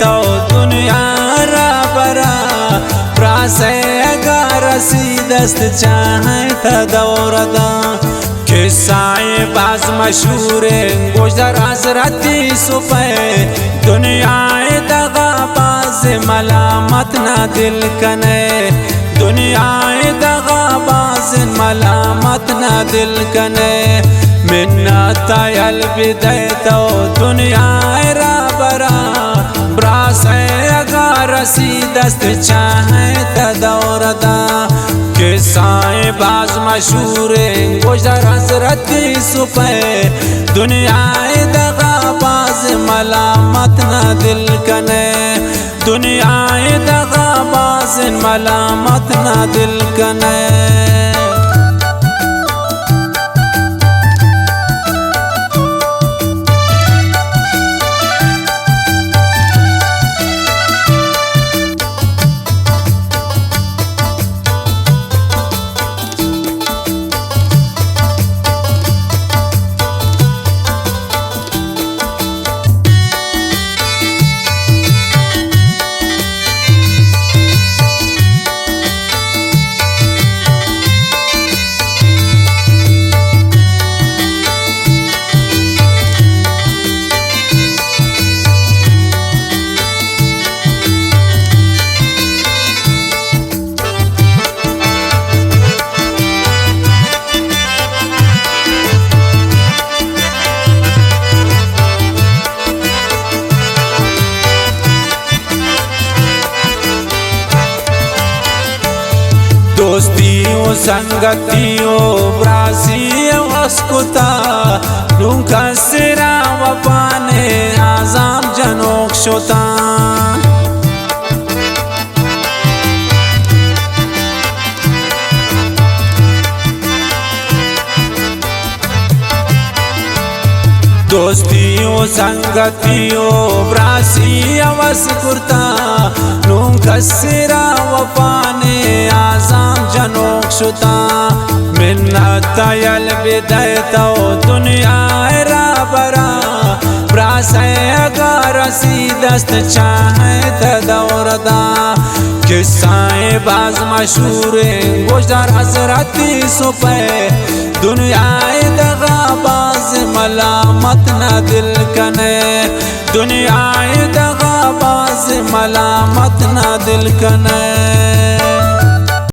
तो दुनिया रा बरा प्रासे रसी दस्त चाहे था दौरदा किस्साए बाज मशहूर गुजर हजरती सुपे दुनिया दगा बाज मलामत ना दिल कने दुनिया दगा बाज मलामत ना दिल कने मिन्नत यल बिदे तो दुनिया रा बरा ब्रासे रसी दस्त चाहे तदौरदा किस्साए बाज मशहूर गुजर हजरती सुपे दुनिया दगा बाज मलामत ना दिल कने दुनिया दगा बाज मलामत ना दिल कने। दोस्तियों संगतियों ब्रासी वस्कुता नूका सिरा वपाने आजाम जनोक शोता दोस्तियों संगतियों ब्रासी वस्कुता नूका सिरा वपाने आजाम जनोक शुता मिन्नत यल बिदे तो दुनिया रा बरा ब्रासे रसी दस्त चाहे तदौरदा किस्साए बाज मशहूर गुजर हजरती सुपे दुनिया दगा बाज मलामत ना दिल कने दुनिया दगा बाज मलामत ना दिल कने।